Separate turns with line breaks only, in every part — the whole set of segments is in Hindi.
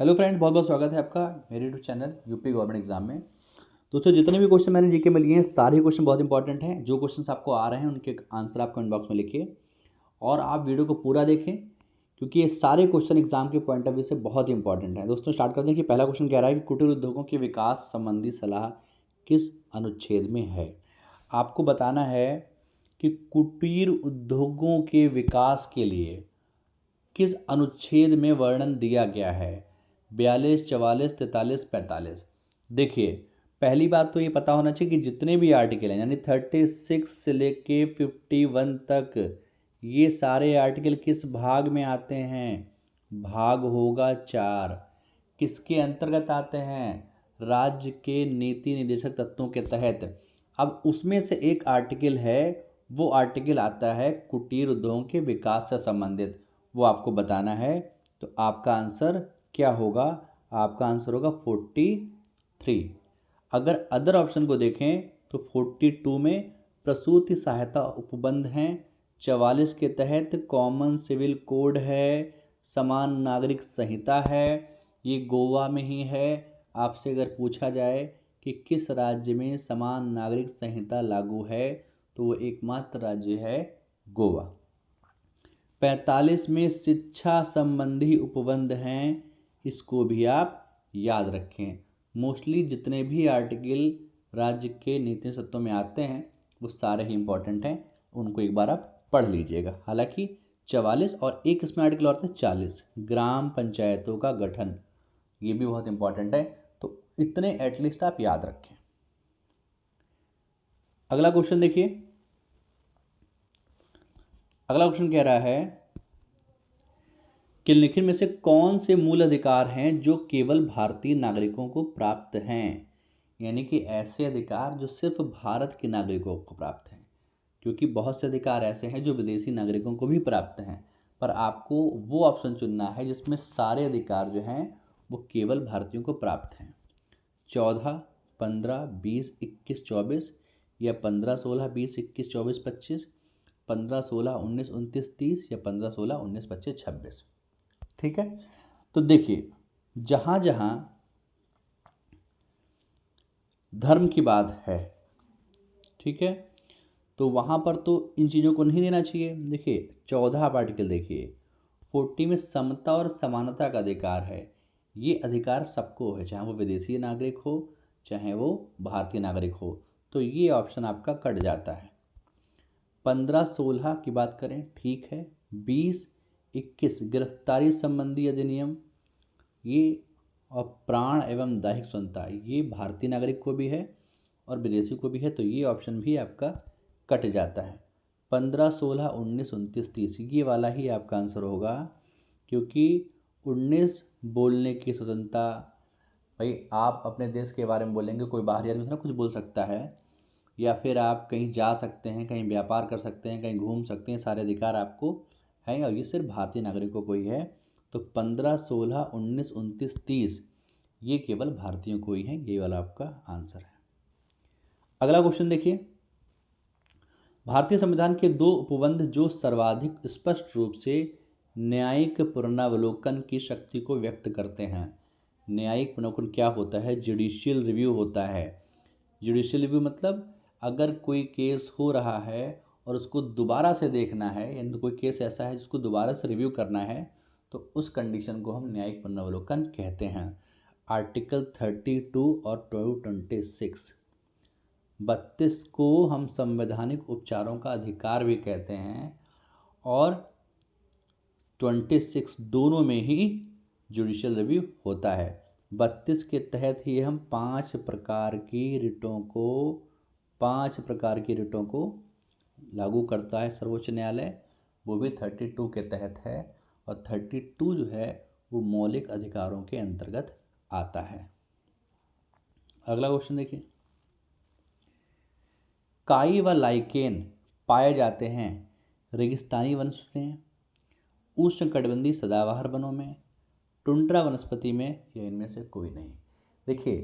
हेलो फ्रेंड्स, बहुत बहुत स्वागत है आपका मेरे YouTube channel UP government exam में। दोस्तों, जितने भी क्वेश्चन मैंने जीके में लिए हैं सारे क्वेश्चन बहुत इंपॉर्टेंट हैं। जो क्वेश्चन आपको आ रहे हैं उनके आंसर आप कमेंट बॉक्स में लिखिए और आप वीडियो को पूरा देखें, क्योंकि ये सारे क्वेश्चन एग्जाम के पॉइंट ऑफ व्यू से बहुत इंपॉर्टेंट हैं। दोस्तों, स्टार्ट करते हैं कि पहला क्वेश्चन कह रहा है कि कुटीर उद्योगों के विकास संबंधी सलाह किस अनुच्छेद में है। आपको बताना है कि कुटीर उद्योगों के विकास के लिए किस अनुच्छेद में वर्णन दिया गया है। 42, 44, 43, 45। देखिए, पहली बात तो ये पता होना चाहिए कि जितने भी आर्टिकल हैं यानी 36 से लेके 51 तक, ये सारे आर्टिकल किस भाग में आते हैं। भाग होगा 4। किसके अंतर्गत आते हैं। राज्य के नीति निर्देशक तत्वों के तहत। अब उसमें से एक आर्टिकल है, वो आर्टिकल आता है कुटीर उद्योगों के विकास से संबंधित, वो आपको बताना है। तो आपका आंसर क्या होगा। आपका आंसर होगा 43। अगर अदर ऑप्शन को देखें तो 42 में प्रसूति सहायता उपबंध हैं, 44 के तहत कॉमन सिविल कोड है, समान नागरिक संहिता है, ये गोवा में ही है। आपसे अगर पूछा जाए कि किस राज्य में समान नागरिक संहिता लागू है, तो वो एकमात्र राज्य है गोवा। 45 में शिक्षा संबंधी उपबंध हैं, इसको भी आप याद रखें। मोस्टली जितने भी आर्टिकल राज्य के नीति सत्रों में आते हैं वो सारे ही इंपॉर्टेंट हैं, उनको एक बार आप पढ़ लीजिएगा। हालांकि 44 और एक इसमें आर्टिकल और था 40, ग्राम पंचायतों का गठन, ये भी बहुत इंपॉर्टेंट है। तो इतने एटलीस्ट आप याद रखें। अगला क्वेश्चन देखिए। अगला क्वेश्चन कह रहा है कि निम्नलिखित में से कौन से मूल अधिकार हैं जो केवल भारतीय नागरिकों को प्राप्त हैं। यानी कि ऐसे अधिकार जो सिर्फ भारत के नागरिकों को प्राप्त हैं, क्योंकि बहुत से अधिकार ऐसे हैं जो विदेशी नागरिकों को भी प्राप्त हैं, पर आपको वो ऑप्शन चुनना है जिसमें सारे अधिकार जो हैं वो केवल भारतीयों को प्राप्त हैं। 14, 15, 20, 21, 24, या 15, 16, 20, 21, 24, 25, 15, 16, 19, 29, 30, या 15, 16, 19, 25, 26। ठीक है, तो देखिए, जहाँ जहाँ धर्म की बात है, ठीक है, तो वहाँ पर तो इन चीज़ों को नहीं देना चाहिए। देखिए 14 आप आर्टिकल देखिए, 40 में समता और समानता का अधिकार है। ये अधिकार सबको है, चाहे वो विदेशी नागरिक हो चाहे वो भारतीय नागरिक हो, तो ये ऑप्शन आपका कट जाता है। 15, 16 की बात करें, ठीक है। 20, 21 गिरफ्तारी संबंधी अधिनियम, ये और प्राण एवं दैहिक स्वतंत्रता, ये भारतीय नागरिक को भी है और विदेशी को भी है, तो ये ऑप्शन भी आपका कट जाता है। 15, 16, 19, 29, 30 ये वाला ही आपका आंसर होगा, क्योंकि 19 बोलने की स्वतंत्रता, भाई आप अपने देश के बारे में बोलेंगे, कोई बाहरी आदमी ना कुछ बोल सकता है, या फिर आप कहीं जा सकते हैं, कहीं व्यापार कर सकते हैं, कहीं घूम सकते हैं, सारे अधिकार आपको हैं और ये सिर्फ भारतीय नागरिकों को ही है। तो 15, 16, 19, 29, 30 ये केवल भारतीयों को ही है, ये वाला आपका आंसर है। अगला क्वेश्चन देखिए। भारतीय संविधान के दो उपबंध जो सर्वाधिक स्पष्ट रूप से न्यायिक पुनरावलोकन की शक्ति को व्यक्त करते हैं। न्यायिक पुनरावलोकन क्या होता है। जुडिशियल रिव्यू होता है। जुडिशियल रिव्यू मतलब अगर कोई केस हो रहा है और उसको दोबारा से देखना है, यानी तो कोई केस ऐसा है जिसको दोबारा से रिव्यू करना है, तो उस कंडीशन को हम न्यायिक पुनरावलोकन कहते हैं। आर्टिकल 32 और 26। 32 को हम संवैधानिक उपचारों का अधिकार भी कहते हैं और 26 दोनों में ही जुडिशियल रिव्यू होता है। 32 के तहत ही हम 5 प्रकार की रिटों को लागू करता है सर्वोच्च न्यायालय, वो भी 32 के तहत है। और 32 जो है वो मौलिक अधिकारों के अंतर्गत आता है। अगला क्वेश्चन देखिए। काई व लाइकेन पाए जाते हैं रेगिस्तानी वनस्पति, उष्णकटिबंधीय सदाबहार वनों में, टुंड्रा वनस्पति में, या इनमें से कोई नहीं। देखिए,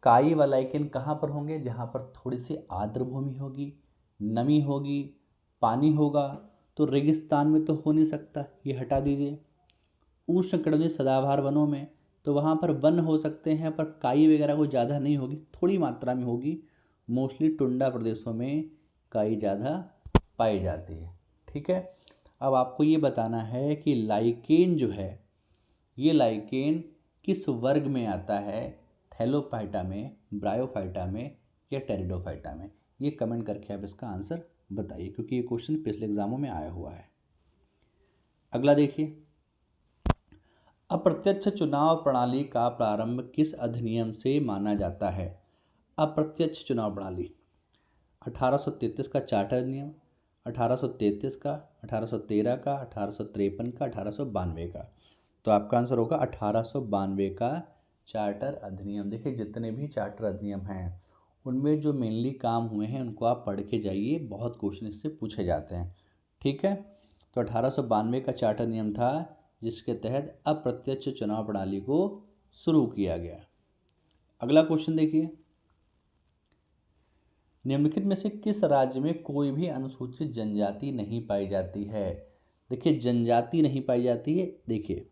काई व लाइकेन कहाँ पर होंगे, जहाँ पर थोड़ी सी आर्द्र भूमि होगी, नमी होगी, पानी होगा। तो रेगिस्तान में तो हो नहीं सकता, ये हटा दीजिए। उष्णकटिबंधीय सदाबहार वनों में, तो वहाँ पर वन हो सकते हैं, पर काई वगैरह को ज़्यादा नहीं होगी, थोड़ी मात्रा में होगी। मोस्टली टुंडा प्रदेशों में काई ज़्यादा पाई जाती है। ठीक है, अब आपको ये बताना है कि लाइकेन जो है, ये लाइकेन किस वर्ग में आता है, थैलोफाइटा में, ब्रायोफाइटा में या टेरिडोफाइटा में। ये कमेंट करके आप इसका आंसर बताइए, क्योंकि ये क्वेश्चन पिछले एग्जामों में आया हुआ है। अगला देखिए, अप्रत्यक्ष चुनाव प्रणाली का प्रारंभ किस अधिनियम से माना जाता है। अप्रत्यक्ष चुनाव प्रणाली 1833 का चार्टर अधिनियम, 1833 का, 1813 का, 1853 का, 1892 का। तो आपका आंसर होगा 1892 का चार्टर अधिनियम। देखिए जितने भी चार्टर अधिनियम हैं उनमें जो मेनली काम हुए हैं उनको आप पढ़ के जाइए, बहुत क्वेश्चन इससे पूछे जाते हैं। ठीक है, तो 1892 का चार्टर नियम था जिसके तहत अप्रत्यक्ष चुनाव प्रणाली को शुरू किया गया। अगला क्वेश्चन देखिए, निम्नलिखित में से किस राज्य में कोई भी अनुसूचित जनजाति नहीं पाई जाती है। देखिए जनजाति नहीं पाई जाती है, देखिए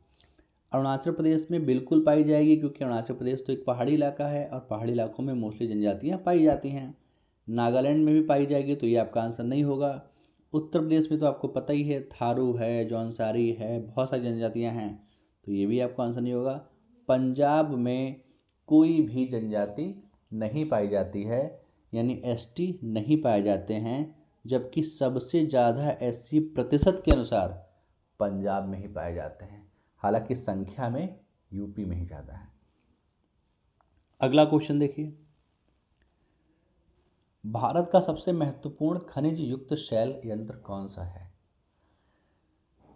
अरुणाचल प्रदेश में बिल्कुल पाई जाएगी, क्योंकि अरुणाचल प्रदेश तो एक पहाड़ी इलाका है और पहाड़ी इलाकों में मोस्टली जनजातियाँ पाई जाती हैं। नागालैंड में भी पाई जाएगी, तो ये आपका आंसर नहीं होगा। उत्तर प्रदेश में तो आपको पता ही है, थारू है, जौनसारी है, बहुत सारी जनजातियाँ हैं, तो ये भी आपका आंसर नहीं होगा। पंजाब में कोई भी जनजाति नहीं पाई जाती है, यानी एसटी नहीं पाए जाते हैं, जबकि सबसे ज़्यादा एससी प्रतिशत के अनुसार पंजाब में ही पाए जाते हैं। हालांकि संख्या में यूपी में ही ज़्यादा है। अगला क्वेश्चन देखिए, भारत का सबसे महत्वपूर्ण खनिज युक्त शैल यंत्र कौन सा है।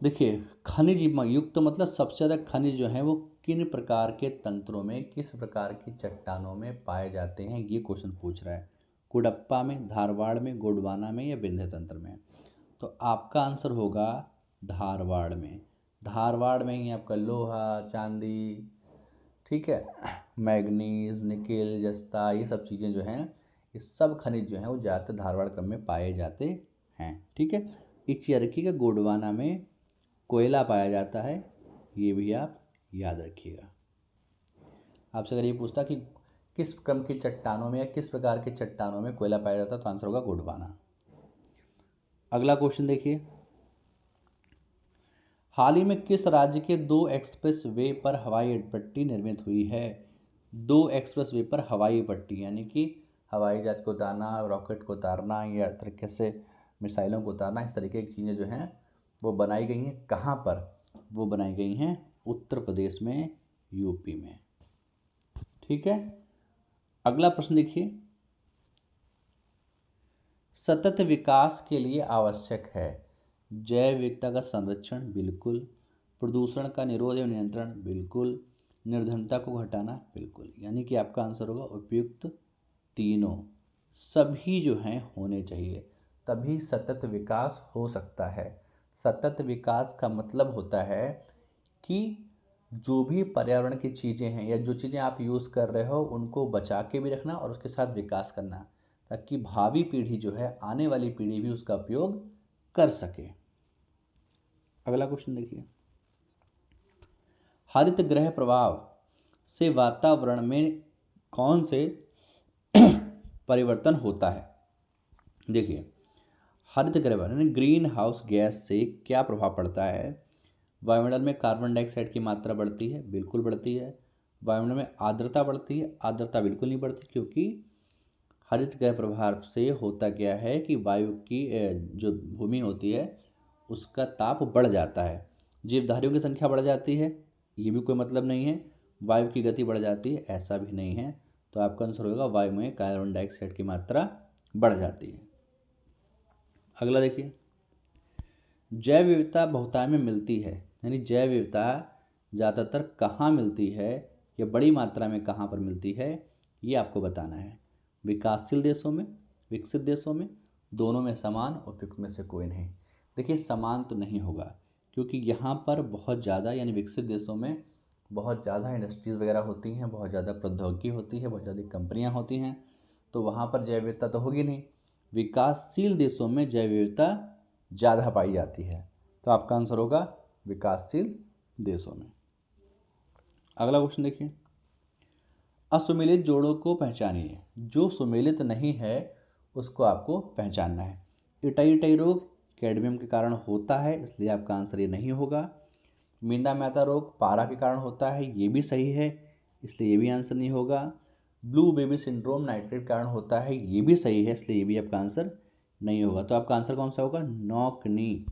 देखिए खनिज युक्त मतलब सबसे ज़्यादा खनिज जो हैं वो किन प्रकार के तंत्रों में, किस प्रकार की चट्टानों में पाए जाते हैं, ये क्वेश्चन पूछ रहा है। कुडप्पा में, धारवाड़ में, गोंडवाना में या विंध्य तंत्र में। तो आपका आंसर होगा धारवाड़ में। धारवाड़ में ही आपका लोहा, चांदी, ठीक है, मैग्नीज, निकेल, जस्ता, ये सब चीज़ें जो हैं, ये सब खनिज जो हैं वो ज़्यादातर धारवाड़ क्रम में पाए जाते हैं। ठीक है, एक चीज़ रखिएगा, गोंडवाना में कोयला पाया जाता है, ये भी आप याद रखिएगा। आपसे अगर ये पूछता कि किस क्रम की चट्टानों में या किस प्रकार के चट्टानों में कोयला पाया जाता है, तो आंसर होगा गोंडवाना। अगला क्वेश्चन देखिए, हाल ही में किस राज्य के 2 एक्सप्रेस वे पर हवाई पट्टी निर्मित हुई है। 2 एक्सप्रेस वे पर हवाई पट्टी, यानी कि हवाई जहाज को उतारना, रॉकेट को उतारना या तरीके से मिसाइलों को उतारना, इस तरीके की चीज़ें जो हैं वो बनाई गई हैं। कहाँ पर वो बनाई गई हैं? उत्तर प्रदेश में, यूपी में। ठीक है, अगला प्रश्न देखिए, सतत विकास के लिए आवश्यक है जैव विविधता का संरक्षण, बिल्कुल। प्रदूषण का निरोध एवं नियंत्रण, बिल्कुल। निर्धनता को घटाना, बिल्कुल। यानी कि आपका आंसर होगा उपयुक्त तीनों, सभी जो हैं होने चाहिए, तभी सतत विकास हो सकता है। सतत विकास का मतलब होता है कि जो भी पर्यावरण की चीज़ें हैं या जो चीज़ें आप यूज़ कर रहे हो उनको बचा के भी रखना और उसके साथ विकास करना, ताकि भावी पीढ़ी जो है, आने वाली पीढ़ी भी उसका उपयोग कर सके। अगला क्वेश्चन देखिए, हरित गृह प्रभाव से वातावरण में कौन से परिवर्तन होता है। देखिए हरित गृह यानी ग्रीन हाउस गैस से क्या प्रभाव पड़ता है। वायुमंडल में कार्बन डाइऑक्साइड की मात्रा बढ़ती है, बिल्कुल बढ़ती है। वायुमंडल में आर्द्रता बढ़ती है, आर्द्रता बिल्कुल नहीं बढ़ती, क्योंकि हरित गृह प्रभाव से होता क्या है कि वायु की जो भूमि होती है उसका ताप बढ़ जाता है, जीवधारियों की संख्या बढ़ जाती है, ये भी कोई मतलब नहीं है। वायु की गति बढ़ जाती है, ऐसा भी नहीं है। तो आपका आंसर होगा वायु में कार्बन डाइऑक्साइड की मात्रा बढ़ जाती है। अगला देखिए, जैव विविधता बहुतायत में मिलती है, यानी जैव विविधता ज़्यादातर कहाँ मिलती है या बड़ी मात्रा में कहाँ पर मिलती है, ये आपको बताना है। विकासशील देशों में, विकसित देशों में, दोनों में समान, उपयुक्त में से कोई नहीं। देखिए समान तो नहीं होगा, क्योंकि यहाँ पर बहुत ज़्यादा, यानी विकसित देशों में बहुत ज़्यादा इंडस्ट्रीज़ वगैरह होती हैं, बहुत ज़्यादा प्रौद्योगिकी होती है, बहुत ज़्यादा कंपनियाँ होती हैं, तो वहाँ पर जैव विविधता तो होगी नहीं। विकासशील देशों में जैव विविधता ज़्यादा पाई जाती है, तो आपका आंसर होगा विकासशील देशों में। अगला क्वेश्चन देखिए, असुमेलित जोड़ों को पहचानिए। जो सुमेलित नहीं है उसको आपको पहचानना है। इटाई इटाई रोग कैडमियम के कारण होता है, इसलिए आपका आंसर ये नहीं होगा। मींदा मेहता रोग पारा के कारण होता है, ये भी सही है, इसलिए ये भी आंसर नहीं होगा। ब्लू बेबी सिंड्रोम नाइट्रेट के कारण होता है, ये भी सही है, इसलिए ये भी आपका आंसर नहीं होगा। तो आपका आंसर कौन सा होगा? नौकनी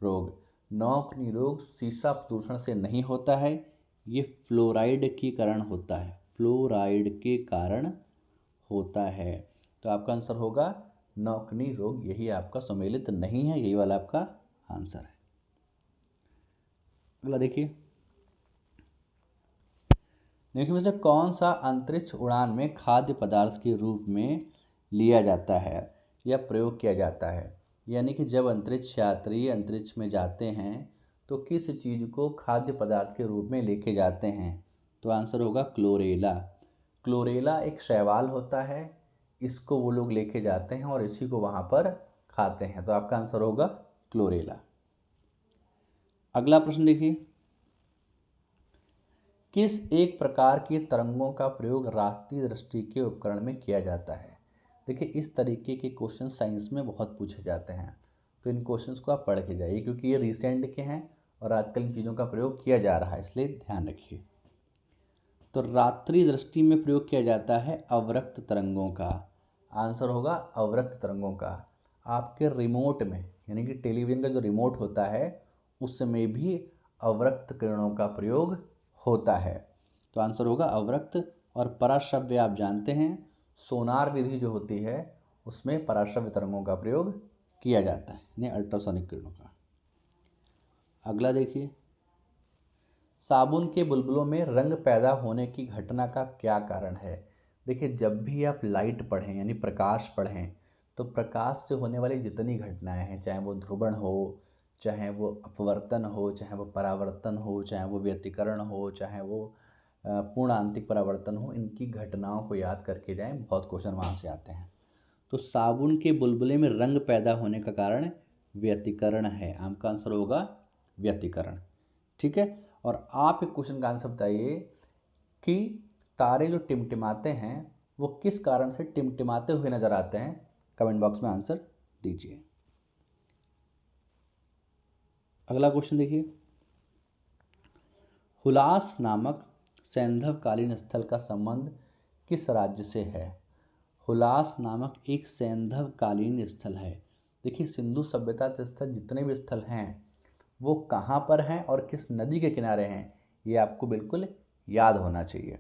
रोग। नौकनी रोग सीसा प्रदूषण से नहीं होता है, ये फ्लोराइड के कारण होता है, फ्लोराइड के कारण होता है। तो आपका आंसर होगा नौकनी रोग, यही आपका सम्मिलित नहीं है, यही वाला आपका आंसर है। अगला देखिए, देखिए में से कौन सा अंतरिक्ष उड़ान में खाद्य पदार्थ के रूप में लिया जाता है या प्रयोग किया जाता है? यानी कि जब अंतरिक्ष यात्री अंतरिक्ष में जाते हैं तो किस चीज़ को खाद्य पदार्थ के रूप में लेके जाते हैं? तो आंसर होगा क्लोरेला। क्लोरेला एक शैवाल होता है, इसको वो लोग लेके जाते हैं और इसी को वहाँ पर खाते हैं। तो आपका आंसर होगा क्लोरेला। अगला प्रश्न देखिए, किस एक प्रकार की तरंगों का प्रयोग रात्रि दृष्टि के उपकरण में किया जाता है? देखिए इस तरीके के क्वेश्चन साइंस में बहुत पूछे जाते हैं, तो इन क्वेश्चंस को आप पढ़ के जाइए क्योंकि ये रिसेंट के हैं और आजकल इन चीज़ों का प्रयोग किया जा रहा है, इसलिए ध्यान रखिए। तो रात्रि दृष्टि में प्रयोग किया जाता है अवरक्त तरंगों का। आंसर होगा अवरक्त तरंगों का। आपके रिमोट में यानी कि टेलीविज़न का जो रिमोट होता है उसमें भी अवरक्त किरणों का प्रयोग होता है। तो आंसर होगा अवरक्त। और पराश्रव्य आप जानते हैं, सोनार विधि जो होती है उसमें पराश्रव्य तरंगों का प्रयोग किया जाता है, यानी अल्ट्रासोनिक किरणों का। अगला देखिए, साबुन के बुलबुलों में रंग पैदा होने की घटना का क्या कारण है? देखिए जब भी आप लाइट पढ़ें यानी प्रकाश पढ़ें तो प्रकाश से होने वाली जितनी घटनाएं हैं, चाहे वो ध्रुवण हो, चाहे वो अपवर्तन हो, चाहे वो परावर्तन हो, चाहे वो व्यतिकरण हो, चाहे वो पूर्ण आंतरिक परावर्तन हो, इनकी घटनाओं को याद करके जाएं, बहुत क्वेश्चन वहाँ से आते हैं। तो साबुन के बुलबुले में रंग पैदा होने का कारण व्यतिकरण है, आपका आंसर होगा व्यतिकरण। ठीक है, और आप एक क्वेश्चन का आंसर बताइए कि तारे जो टिमटिमाते हैं वो किस कारण से टिमटिमाते हुए नजर आते हैं? कमेंट बॉक्स में आंसर दीजिए। अगला क्वेश्चन देखिए, हुलास नामक सैंधवकालीन स्थल का संबंध किस राज्य से है? हुलास नामक एक सैंधवकालीन स्थल है। देखिए सिंधु सभ्यता के स्थल जितने भी स्थल हैं वो कहाँ पर हैं और किस नदी के किनारे हैं, ये आपको बिल्कुल याद होना चाहिए।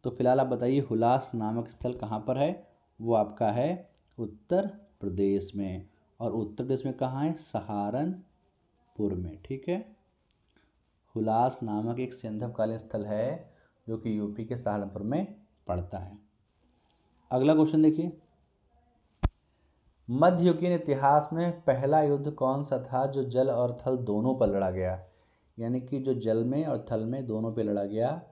तो फिलहाल आप बताइए हुलास नामक स्थल कहाँ पर है? वो आपका है उत्तर प्रदेश में। और उत्तर प्रदेश में कहाँ है? सहारनपुर में। ठीक है, हुलास नामक एक सैंधवकालीन स्थल है जो कि यूपी के सहारनपुर में पड़ता है। अगला क्वेश्चन देखिए, मध्ययुगीन इतिहास में पहला युद्ध कौन सा था जो जल और थल दोनों पर लड़ा गया? यानी कि जो जल में और थल में दोनों पे लड़ा गया।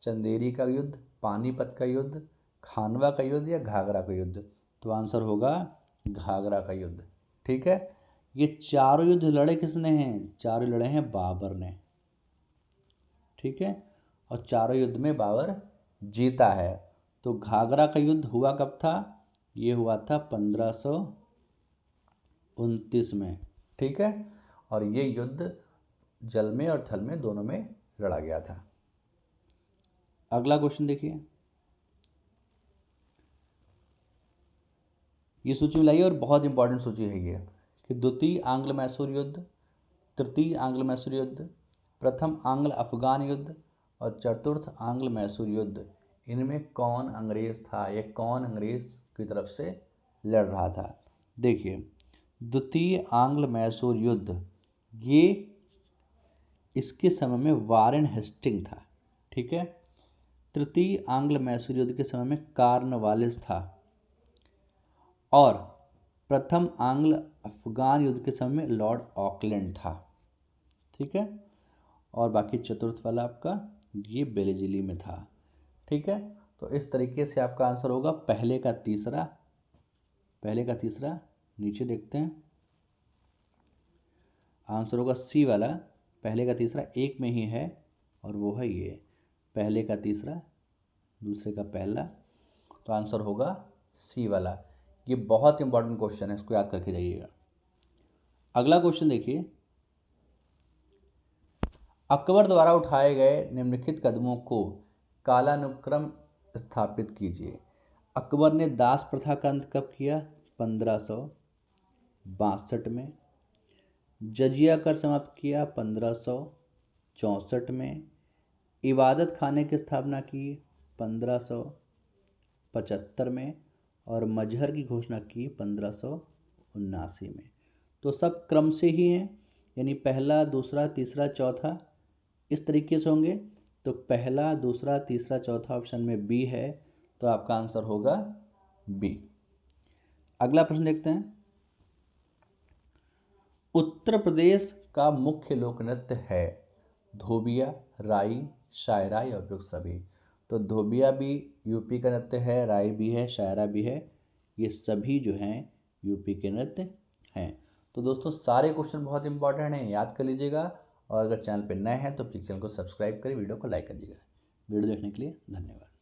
चंदेरी का युद्ध, पानीपत का युद्ध, खानवा का युद्ध या घाघरा का युद्ध? तो आंसर होगा घाघरा का युद्ध। ठीक है, ये चारों युद्ध लड़े किसने हैं? चारों लड़े हैं बाबर ने। ठीक है, और चारों युद्ध में बाबर जीता है। तो घाघरा का युद्ध हुआ कब था? ये हुआ था 1529 में। ठीक है, और ये युद्ध जल में और थल में दोनों में लड़ा गया था। अगला क्वेश्चन देखिए, ये सूची मिलाई और बहुत इंपॉर्टेंट सूची है ये कि द्वितीय आंग्ल मैसूर युद्ध, तृतीय आंग्ल मैसूर युद्ध, प्रथम आंग्ल अफगान युद्ध और चतुर्थ आंग्ल मैसूर युद्ध, इनमें कौन अंग्रेज था या कौन अंग्रेज की तरफ से लड़ रहा था? देखिए द्वितीय आंग्ल मैसूर युद्ध, ये इसके समय में वारेन हेस्टिंग था। ठीक है, तृतीय आंग्ल मैसूर युद्ध के समय में कार्नवालिस था और प्रथम आंग्ल अफगान युद्ध के समय में लॉर्ड ऑकलैंड था। ठीक है, और बाकी चतुर्थ वाला आपका ये बेलेजिली में था। ठीक है, तो इस तरीके से आपका आंसर होगा पहले का तीसरा। नीचे देखते हैं, आंसर होगा सी वाला, पहले का तीसरा एक में ही है और वो है ये पहले का तीसरा, दूसरे का पहला, तो आंसर होगा सी वाला। ये बहुत इंपॉर्टेंट क्वेश्चन है, इसको याद करके जाइएगा। अगला क्वेश्चन देखिए, अकबर द्वारा उठाए गए निम्नलिखित कदमों को कालानुक्रम स्थापित कीजिए। अकबर ने दास प्रथा का अंत कब किया? 1562 में। जजिया कर समाप्त किया 1564 में। इबादत खाने की स्थापना की 1575 में। और मजहर की घोषणा की 1579 में। तो सब क्रम से ही हैं, यानी पहला, दूसरा, तीसरा, चौथा इस तरीके से होंगे। तो पहला, दूसरा, तीसरा, चौथा ऑप्शन में बी है, तो आपका आंसर होगा बी। अगला प्रश्न देखते हैं। उत्तर प्रदेश का मुख्य लोक नृत्य है धोबिया, राई, शायरा या उपयुक्त सभी। तो धोबिया भी यूपी का नृत्य है, राई भी है, शायरा भी है, ये सभी जो हैं यूपी के नृत्य हैं। तो दोस्तों सारे क्वेश्चन बहुत इंपॉर्टेंट हैं, याद कर लीजिएगा। और अगर चैनल पर नए हैं तो प्लीज़ चैनल को सब्सक्राइब करिए, वीडियो को लाइक कर दीजिएगा। वीडियो देखने के लिए धन्यवाद।